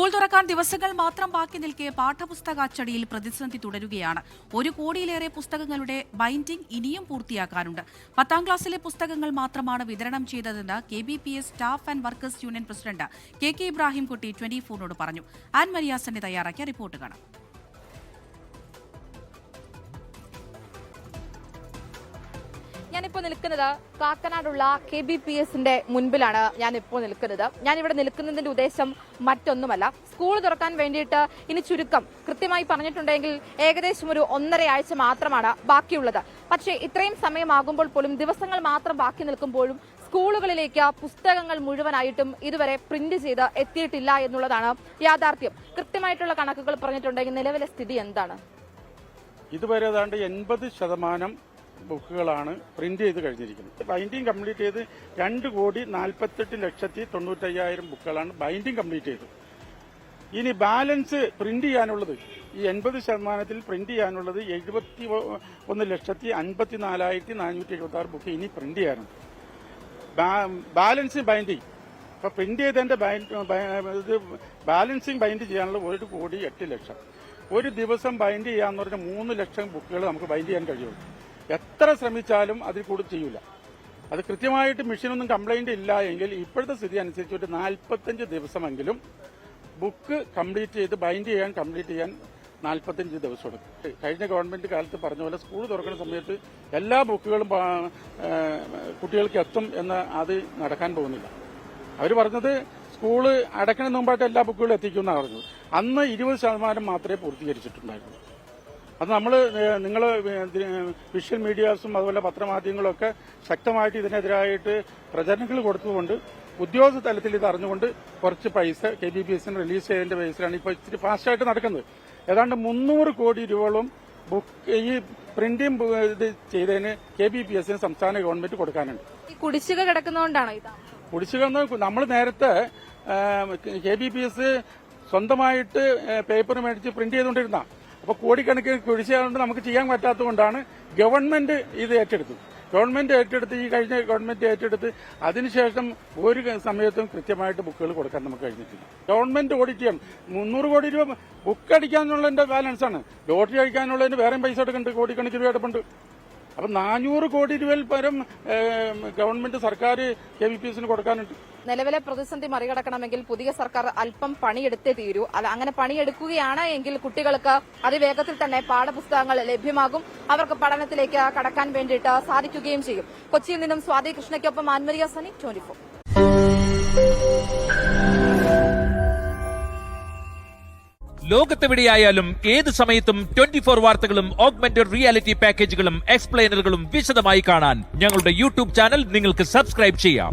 School തുറക്കാൻ ദിവസങ്ങൾ മാത്രം ബാക്കി നിൽക്കെ പാഠപുസ്തക അച്ചടിയിൽ പ്രതിസന്ധി തുടരുകയാണ്. 1 കോടിയിലേറെ പുസ്തകങ്ങളുടെ ബൈൻഡിംഗ് ഇനിയും പൂർത്തിയാക്കാനുണ്ട്. 10ാം ക്ലാസ്സിലെ പുസ്തകങ്ങൾ മാത്രമാണ് വിതരണം ചെയ്തതെന്ന് KBPS staff and workers union president KK Ibrahimkutty 24നോട് പറഞ്ഞു. ആൻ മരിയാസന്റെ തയ്യാറാക്കിയ റിപ്പോർട്ട് കാണാം. ഞാനിപ്പോൾ നിൽക്കുന്നത് കാക്കനാടുള്ള KBPSന്റെ മുൻപിലാണ് ഞാനിപ്പോൾ നിൽക്കുന്നത്. ഞാനിവിടെ നിൽക്കുന്നതിന്റെ ഉദ്ദേശം മറ്റൊന്നുമല്ല. സ്കൂൾ തുറക്കാൻ വേണ്ടിയിട്ട് ഇനി ചുരുക്കം കൃത്യമായി പറഞ്ഞിട്ടുണ്ടെങ്കിൽ ഏകദേശം ഒരു 1.5 ആഴ്ച മാത്രമാണ് ബാക്കിയുള്ളത്. പക്ഷേ ഇത്രയും സമയമാകുമ്പോൾ പോലും ദിവസങ്ങൾ മാത്രം ബാക്കി നിൽക്കുമ്പോഴും സ്കൂളുകളിലേക്ക് പുസ്തകങ്ങൾ മുഴുവനായിട്ടും ഇതുവരെ പ്രിന്റ് ചെയ്ത് എത്തിയിട്ടില്ല എന്നുള്ളതാണ് യാഥാർത്ഥ്യം. കൃത്യമായിട്ടുള്ള കണക്കുകൾ പറഞ്ഞിട്ടുണ്ടെങ്കിൽ നിലവിലെ സ്ഥിതി എന്താണ്? ഇതുവരെ ഏതാണ്ട് 80% ബുക്കുകളാണ് പ്രിന്റ് ചെയ്ത് കഴിഞ്ഞിരിക്കുന്നത്. ബൈൻഡിങ് കംപ്ലീറ്റ് ചെയ്ത് 2,48,95,000 ബുക്കുകളാണ് ബൈൻഡിങ് കംപ്ലീറ്റ് ചെയ്തത്. ഇനി ബാലൻസ് പ്രിന്റ് ചെയ്യാനുള്ളത് ഈ 80% പ്രിന്റ് ചെയ്യാനുള്ളത് 71,54,476 ബുക്ക് ഇനി പ്രിന്റ് ചെയ്യാനുണ്ട്. ബാലൻസ് ബൈൻഡിങ് ഇപ്പൊ പ്രിന്റ് ചെയ്തതിന്റെ ബാലൻസിങ് ബൈൻഡ് ചെയ്യാനുള്ള 1,08,00,000. ഒരു ദിവസം ബൈൻഡ് ചെയ്യാന്ന് പറഞ്ഞാൽ 3 ലക്ഷം ബുക്കുകൾ നമുക്ക് ബൈൻഡ് ചെയ്യാൻ കഴിയുള്ളൂ. എത്ര ശ്രമിച്ചാലും അതിൽ കൂടുതൽ ചെയ്യൂല. അത് കൃത്യമായിട്ട് മെഷീനൊന്നും കംപ്ലൈന്റ് ഇല്ല എങ്കിൽ ഇപ്പോഴത്തെ സ്ഥിതി അനുസരിച്ച് ഒരു 45 ദിവസമെങ്കിലും ബുക്ക് കംപ്ലീറ്റ് ചെയ്ത് ബൈൻഡ് ചെയ്യാൻ 45 ദിവസം എടുക്കും. കഴിഞ്ഞ ഗവൺമെന്റ് കാലത്ത് പറഞ്ഞ പോലെ സ്കൂൾ തുറക്കുന്ന സമയത്ത് എല്ലാ ബുക്കുകളും കുട്ടികൾക്ക് എത്തും എന്ന് അത് നടക്കാൻ പോകുന്നില്ല. അവർ പറഞ്ഞത് സ്കൂള് അടയ്ക്കുന്നതിന് മുമ്പായിട്ട് എല്ലാ ബുക്കുകളും എത്തിക്കുമെന്നാണ് പറഞ്ഞത്. അന്ന് 20% മാത്രമേ പൂർത്തീകരിച്ചിട്ടുണ്ടായിരുന്നു. അത് നിങ്ങൾ വിഷ്വൽ മീഡിയാസും അതുപോലെ പത്രമാധ്യമങ്ങളും ഒക്കെ ശക്തമായിട്ട് ഇതിനെതിരായിട്ട് പ്രചരണങ്ങൾ കൊടുത്തുകൊണ്ട് ഉദ്യോഗസ്ഥ തലത്തിൽ ഇത് അറിഞ്ഞുകൊണ്ട് കുറച്ച് പൈസ KBPSന് റിലീസ് ചെയ്തതിന്റെ ബേസിലാണ് ഇപ്പോൾ ഇച്ചിരി ഫാസ്റ്റായിട്ട് നടക്കുന്നത്. ഏതാണ്ട് 300 കോടി രൂപയോളം ബുക്ക് ഈ പ്രിന്റിംഗ് ഇത് ചെയ്തതിന് KBPSന് സംസ്ഥാന ഗവൺമെന്റ് കൊടുക്കാനുണ്ട്. ഈ കുടിശ്ശിക കിടക്കുന്നതുകൊണ്ടാണോ ഇത്? കുടിശ്ശിക നമ്മൾ നേരത്തെ KBPS സ്വന്തമായിട്ട് പേപ്പർ മേടിച്ച് പ്രിന്റ് ചെയ്തുകൊണ്ടിരുന്ന അപ്പൊ കോടിക്കണക്കിന് കുടിശ്ശിക നമുക്ക് ചെയ്യാൻ പറ്റാത്തതുകൊണ്ടാണ് ഗവൺമെന്റ് ഇത് ഏറ്റെടുത്തത്. ഈ കഴിഞ്ഞ ഗവൺമെന്റ് ഏറ്റെടുത്ത് അതിനുശേഷം ഒരു സമയത്തും കൃത്യമായിട്ട് ബുക്കുകൾ കൊടുക്കാൻ നമുക്ക് കഴിഞ്ഞിട്ടില്ല. ഗവൺമെന്റ് ഓഡിറ്റ് ചെയ്യണം. 300 കോടി രൂപ ബുക്ക് അടിക്കാനുള്ളതിന്റെ ബാലൻസാണ്. ലോട്ടറി അടിക്കാനുള്ളതിന് വേറെയും പൈസ എടുക്കുന്നുണ്ട്, കോടിക്കണക്കിന് രൂപ എടുപ്പുണ്ട്. അപ്പൊ 400 കോടി രൂപയിൽ പരം ഗവൺമെന്റ് സർക്കാർ KBPSന് കൊടുക്കാനുണ്ട്. നിലവിലെ പ്രതിസന്ധി മറികടക്കണമെങ്കിൽ പുതിയ സർക്കാർ അല്പം പണിയെടുത്തേ തീരൂ. അങ്ങനെ പണിയെടുക്കുകയാണ് എങ്കിൽ കുട്ടികൾക്ക് അതിവേഗത്തിൽ തന്നെ പാഠപുസ്തകങ്ങൾ ലഭ്യമാകും. അവർക്ക് പഠനത്തിലേക്ക് കടക്കാൻ വേണ്ടിയിട്ട് സാധിക്കുകയും ചെയ്യും. കൊച്ചിയിൽ നിന്നും സ്വാതി കൃഷ്ണയ്ക്കൊപ്പം ആൻമരിയ സനി, 24. ലോകത്തെവിടെയായാലും ഏത് സമയത്തും 24 വാർത്തകളും ഓഗ്മെന്റഡ് റിയാലിറ്റി പാക്കേജുകളും എക്സ്പ്ലെയിനറുകളും വിശദമായി കാണാൻ ഞങ്ങളുടെ YouTube ചാനൽ നിങ്ങൾക്ക് സബ്സ്ക്രൈബ് ചെയ്യാം.